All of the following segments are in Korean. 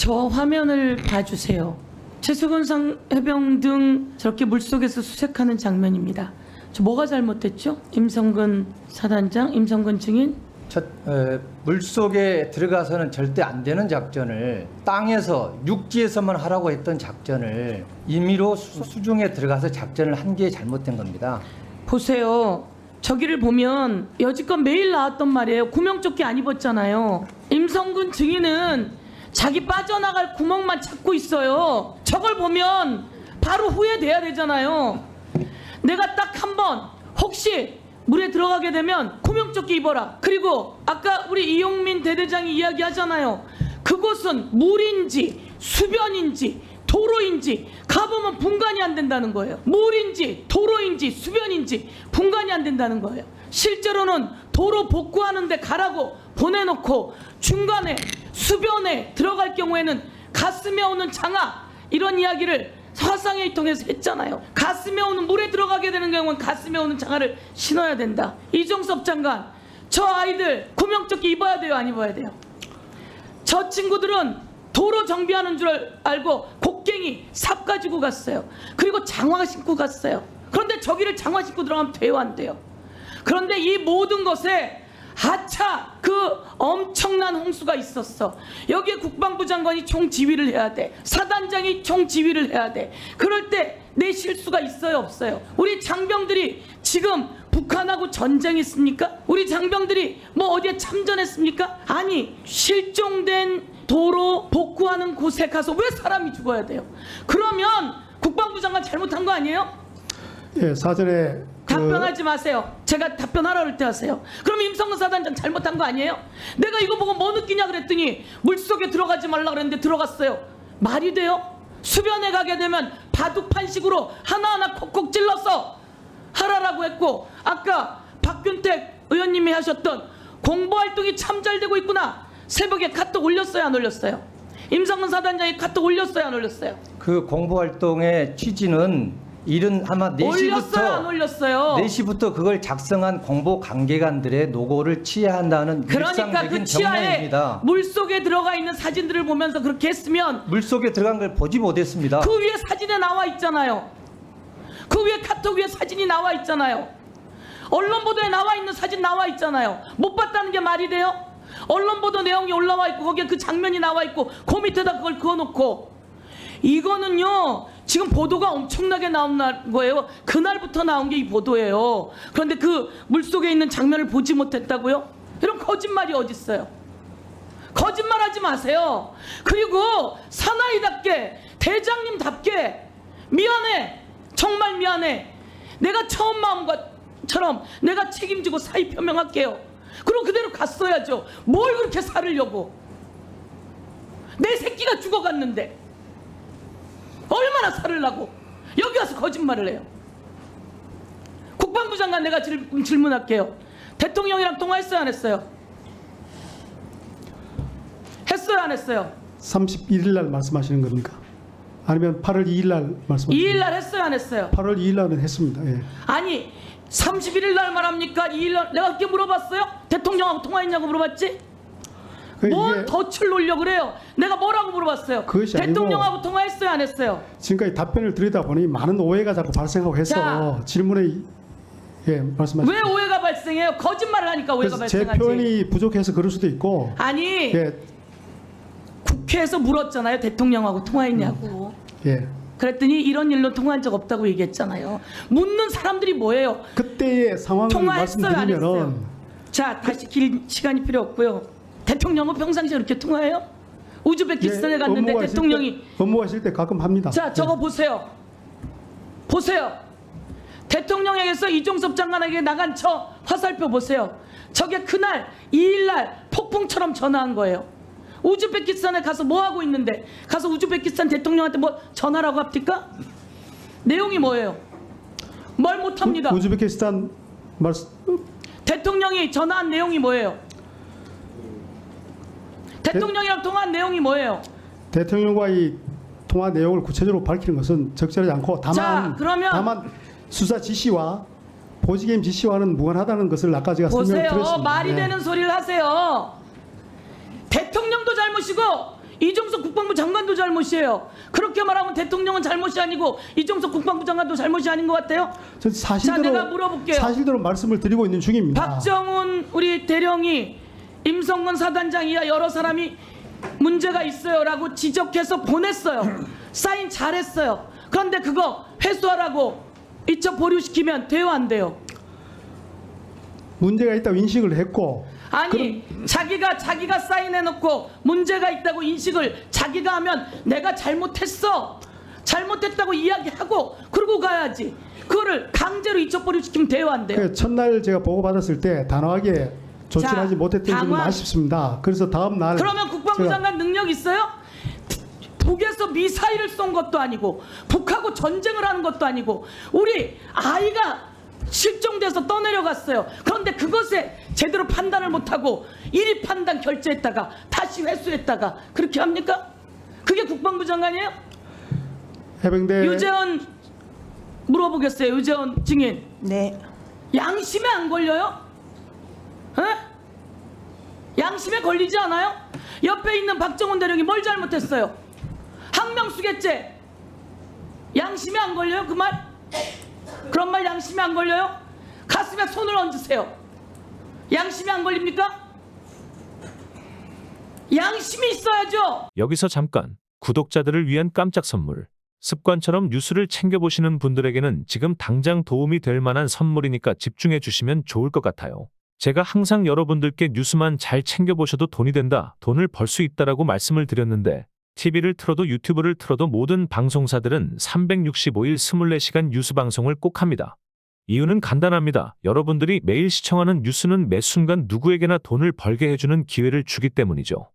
저 화면을 봐주세요. 최수근상 해병 등 저렇게 물속에서 수색하는 장면입니다. 저 뭐가 잘못됐죠? 임성근 사단장, 임성근 증인? 물속에 들어가서는 절대 안 되는 작전을 땅에서 육지에서만 하라고 했던 작전을 임의로 수중에 들어가서 작전을 한 게 잘못된 겁니다. 보세요. 저기를 보면 여지껏 매일 나왔던 말이에요. 구명조끼 안 입었잖아요. 임성근 증인은 자기 빠져나갈 구멍만 찾고 있어요. 저걸 보면 바로 후회돼야 되잖아요. 내가 딱 한 번 혹시 물에 들어가게 되면 구명조끼 입어라. 그리고 아까 우리 이용민 대대장이 이야기하잖아요. 그곳은 물인지 수변인지 도로인지 가보면 분간이 안 된다는 거예요. 물인지 도로인지 수변인지 분간이 안 된다는 거예요. 실제로는 도로 복구하는데 가라고 보내놓고 중간에 수변에 들어갈 경우에는 가슴에 오는 장아 이런 이야기를 화상회의 통해서 했잖아요. 가슴에 오는 물에 들어가게 되는 경우는 가슴에 오는 장화를 신어야 된다. 이종섭 장관, 저 아이들 구명조끼 입어야 돼요, 안 입어야 돼요? 저 친구들은 도로 정비하는 줄 알고 곡괭이 삽 가지고 갔어요. 그리고 장화 신고 갔어요. 그런데 저기를 장화 신고 들어가면 돼요, 안 돼요? 그런데 이 모든 것에 하차 그 엄청난 홍수가 있었어. 여기에 국방부 장관이 총지휘를 해야 돼. 사단장이 총지휘를 해야 돼. 그럴 때 내 실수가 있어요, 없어요? 우리 장병들이 지금 북한하고 전쟁했습니까? 우리 장병들이 뭐 어디에 참전했습니까? 아니, 실종된 도로 복구하는 곳에 가서 왜 사람이 죽어야 돼요? 그러면 국방부 장관 잘못한 거 아니에요? 예, 사전에 답변하지 마세요. 제가 답변하라 그럴 때 하세요. 그럼 임성근 사단장 잘못한 거 아니에요? 내가 이거 보고 뭐 느끼냐 그랬더니 물속에 들어가지 말라 그랬는데 들어갔어요. 말이 돼요? 수변에 가게 되면 바둑판식으로 하나하나 콕콕 찔러서 하라라고 했고, 아까 박균택 의원님이 하셨던 공보활동이 참 잘 되고 있구나. 새벽에 카톡 올렸어요, 안 올렸어요? 임성근 사단장이 카톡 올렸어요, 안 올렸어요? 그 공보활동의 취지는 이른 아마 올렸어요, 안 올렸어요? 4시부터 그걸 작성한 공보 관계관들의 노고를 취하한다는 그러니까 일상적인 그 치아에 경례입니다. 물속에 들어가 있는 사진들을 보면서 그렇게 했으면 물속에 들어간 걸 보지 못했습니다. 그 위에 사진에 나와 있잖아요. 그 위에 카톡 위에 사진이 나와 있잖아요. 언론 보도에 나와 있는 사진 나와 있잖아요. 못 봤다는 게 말이 돼요? 언론 보도 내용이 올라와 있고 거기에 그 장면이 나와 있고 그 밑에다 그걸 그어놓고, 이거는요 지금 보도가 엄청나게 나온 거예요. 그날부터 나온 게 이 보도예요. 그런데 그 물속에 있는 장면을 보지 못했다고요? 이런 거짓말이 어딨어요? 거짓말하지 마세요. 그리고 사나이답게 대장님답게 미안해, 정말 미안해, 내가 처음 마음과처럼 내가 책임지고 사의 표명할게요. 그럼 그대로 갔어야죠. 뭘 그렇게 살으려고. 내 새끼가 죽어갔는데 얼마나 살으려고 여기 와서 거짓말을 해요. 국방부 장관, 내가 질문할게요. 대통령이랑 통화했어요, 안 했어요? 했어요, 안 했어요? 31일 날 말씀하시는 겁니까? 아니면 8월 2일 날 말씀하시는 2일 날 했어요, 안 했어요? 8월 2일 날은 했습니다. 예. 아니 31일 날 말합니까? 2일 날 내가 그렇게 물어봤어요? 대통령하고 통화했냐고 물어봤지? 뭔 덫을 놓으려고 그래요? 내가 뭐라고 물어봤어요? 그것이 아니고 대통령하고 통화했어요, 안 했어요? 지금까지 답변을 드리다 보니 많은 오해가 자꾸 발생하고 해서 자, 질문에 말씀하시죠. 왜 오해가 발생해요? 거짓말을 하니까 오해가 그래서 제 발생하지. 표현이 부족해서 그럴 수도 있고. 아니 예, 국회에서 물었잖아요. 대통령하고 통화했냐고. 예. 그랬더니 이런 일로 통화한 적 없다고 얘기했잖아요. 묻는 사람들이 뭐예요? 그때의 상황을 통화했어요, 안 했어요? 말씀드리면은 자, 다시 길 시간이 필요 없고요. 대통령은 평상시에 그렇게 통화해요? 우즈베키스탄에 갔는데 대통령이 업무가 있을 때 가끔 합니다. 자, 저거 보세요. 보세요. 대통령에게서 이종섭 장관에게 나간 저 화살표 보세요. 저게 그날 2일날 폭풍처럼 전화한 거예요. 우즈베키스탄에 가서 뭐 하고 있는데 가서 우즈베키스탄 대통령한테 뭐 전화라고 합니까? 내용이 뭐예요? 말 못합니다. 우즈베키스탄 대통령이 전화한 내용이 뭐예요? 대통령이랑 통화한 내용이 뭐예요? 대통령과의 통화 내용을 구체적으로 밝히는 것은 적절하지 않고 자, 그러면 다만 수사 지시와 보직임 지시와는 무관하다는 것을 아까 제가 설명을 보세요. 드렸습니다. 말이 되는 소리를 하세요. 대통령도 잘못이고 이종석 국방부 장관 대통령도 잘못이에요. 그렇게 말하면 대통령은 잘못이 아니고 이종석 국방부 장관도 잘못이 아닌 것 같아요. 저 자, 내가 물어볼게요. 사실대로 말씀을 드리고 있는 중입니다. 박정훈 우리 대령이 임성근 사단장 이하 여러 사람이 문제가 있어요라고 지적해서 보냈어요. 사인 잘했어요. 그런데 그거 회수하라고 이첩 보류시키면 돼요, 안 돼요? 문제가 있다고 인식을 했고 아니 자기가 사인해놓고 문제가 있다고 인식을 자기가 하면 내가 잘못했다고 이야기하고 그러고 가야지. 그거를 강제로 이첩 보류시키면 돼요, 안 돼요? 그 첫날 제가 보고받았을 때 단호하게 조치를 자, 하지 못했던 점은 당황. 아쉽습니다. 그래서 다음 날 그러면 국방부 제가 장관 능력 있어요? 북에서 미사일을 쏜 것도 아니고 북하고 전쟁을 하는 것도 아니고 우리 아이가 실종돼서 떠내려갔어요. 그런데 그것에 제대로 판단을 못하고 1위 판단 결제했다가 다시 회수했다가 그렇게 합니까? 그게 국방부 장관이에요? 해병대 유재원 물어보겠어요. 유재원 증인. 네. 양심에 안 걸려요? 에? 양심에 걸리지 않아요? 옆에 있는 박정훈 대령이 뭘 잘못했어요? 항명수괴죄 양심에 안 걸려요? 그 말? 그런 말 양심에 안 걸려요? 가슴에 손을 얹으세요. 양심에 안 걸립니까? 양심이 있어야죠. 여기서 잠깐 구독자들을 위한 깜짝 선물. 습관처럼 뉴스를 챙겨보시는 분들에게는 지금 당장 도움이 될 만한 선물이니까 집중해 주시면 좋을 것 같아요. 제가 항상 여러분들께 뉴스만 잘 챙겨보셔도 돈이 된다, 돈을 벌 수 있다라고 말씀을 드렸는데 TV를 틀어도 유튜브를 틀어도 모든 방송사들은 365일 24시간 뉴스 방송을 꼭 합니다. 이유는 간단합니다. 여러분들이 매일 시청하는 뉴스는 매 순간 누구에게나 돈을 벌게 해주는 기회를 주기 때문이죠.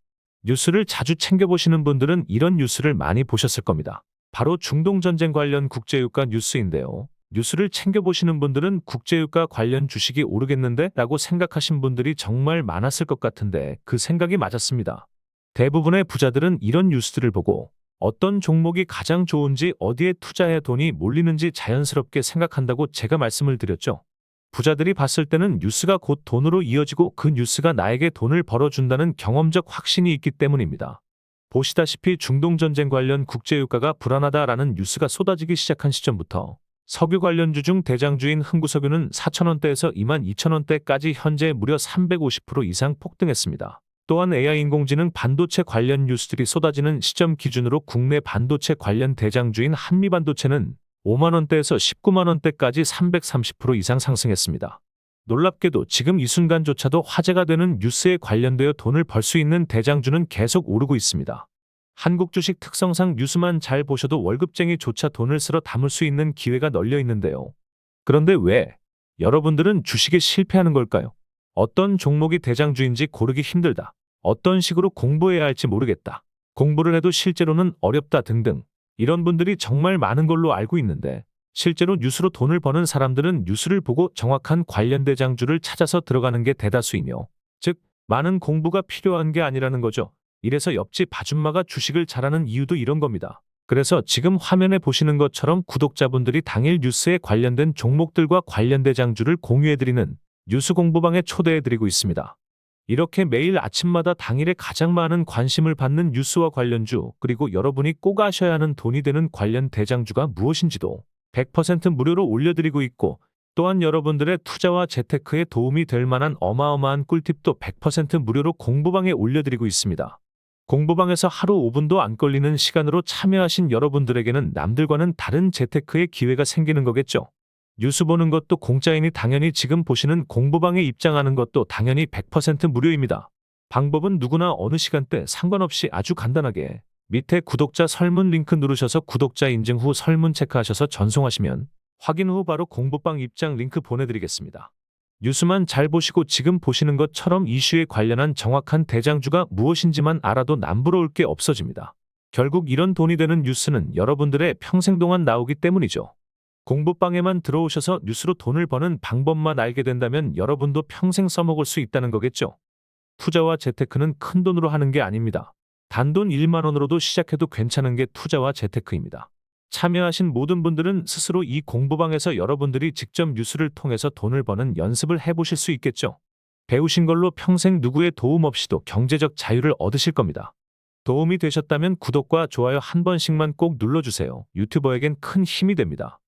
뉴스를 자주 챙겨보시는 분들은 이런 뉴스를 많이 보셨을 겁니다. 바로 중동전쟁 관련 국제유가 뉴스인데요. 뉴스를 챙겨보시는 분들은 국제유가 관련 주식이 오르겠는데? 라고 생각하신 분들이 정말 많았을 것 같은데 그 생각이 맞았습니다. 대부분의 부자들은 이런 뉴스들을 보고 어떤 종목이 가장 좋은지 어디에 투자해 돈이 몰리는지 자연스럽게 생각한다고 제가 말씀을 드렸죠. 부자들이 봤을 때는 뉴스가 곧 돈으로 이어지고 그 뉴스가 나에게 돈을 벌어준다는 경험적 확신이 있기 때문입니다. 보시다시피 중동전쟁 관련 국제유가가 불안하다라는 뉴스가 쏟아지기 시작한 시점부터 석유 관련주 중 대장주인 흥구석유는 4,000원대에서 22,000원대까지 현재 무려 350% 이상 폭등했습니다. 또한 AI 인공지능 반도체 관련 뉴스들이 쏟아지는 시점 기준으로 국내 반도체 관련 대장주인 한미반도체는 5만원대에서 19만원대까지 330% 이상 상승했습니다. 놀랍게도 지금 이 순간조차도 화제가 되는 뉴스에 관련되어 돈을 벌 수 있는 대장주는 계속 오르고 있습니다. 한국 주식 특성상 뉴스만 잘 보셔도 월급쟁이조차 돈을 쓸어 담을 수 있는 기회가 널려 있는데요. 그런데 왜 여러분들은 주식에 실패하는 걸까요? 어떤 종목이 대장주인지 고르기 힘들다. 어떤 식으로 공부해야 할지 모르겠다. 공부를 해도 실제로는 어렵다 등등. 이런 분들이 정말 많은 걸로 알고 있는데 실제로 뉴스로 돈을 버는 사람들은 뉴스를 보고 정확한 관련 대장주를 찾아서 들어가는 게 대다수이며 즉 많은 공부가 필요한 게 아니라는 거죠. 이래서 옆집 아줌마가 주식을 잘하는 이유도 이런 겁니다. 그래서 지금 화면에 보시는 것처럼 구독자분들이 당일 뉴스에 관련된 종목들과 관련 대장주를 공유해드리는 뉴스 공부방에 초대해드리고 있습니다. 이렇게 매일 아침마다 당일에 가장 많은 관심을 받는 뉴스와 관련주 그리고 여러분이 꼭 아셔야 하는 돈이 되는 관련 대장주가 무엇인지도 100% 무료로 올려드리고 있고 또한 여러분들의 투자와 재테크에 도움이 될 만한 어마어마한 꿀팁도 100% 무료로 공부방에 올려드리고 있습니다. 공부방에서 하루 5분도 안 걸리는 시간으로 참여하신 여러분들에게는 남들과는 다른 재테크의 기회가 생기는 거겠죠. 뉴스 보는 것도 공짜이니 당연히 지금 보시는 공부방에 입장하는 것도 당연히 100% 무료입니다. 방법은 누구나 어느 시간대 상관없이 아주 간단하게 밑에 구독자 설문 링크 누르셔서 구독자 인증 후 설문 체크하셔서 전송하시면 확인 후 바로 공부방 입장 링크 보내드리겠습니다. 뉴스만 잘 보시고 지금 보시는 것처럼 이슈에 관련한 정확한 대장주가 무엇인지만 알아도 남부러울 게 없어집니다. 결국 이런 돈이 되는 뉴스는 여러분들의 평생 동안 나오기 때문이죠. 공부방에만 들어오셔서 뉴스로 돈을 버는 방법만 알게 된다면 여러분도 평생 써먹을 수 있다는 거겠죠. 투자와 재테크는 큰 돈으로 하는 게 아닙니다. 단돈 1만 원으로도 시작해도 괜찮은 게 투자와 재테크입니다. 참여하신 모든 분들은 스스로 이 공부방에서 여러분들이 직접 뉴스를 통해서 돈을 버는 연습을 해보실 수 있겠죠. 배우신 걸로 평생 누구의 도움 없이도 경제적 자유를 얻으실 겁니다. 도움이 되셨다면 구독과 좋아요 한 번씩만 꼭 눌러주세요. 유튜버에겐 큰 힘이 됩니다.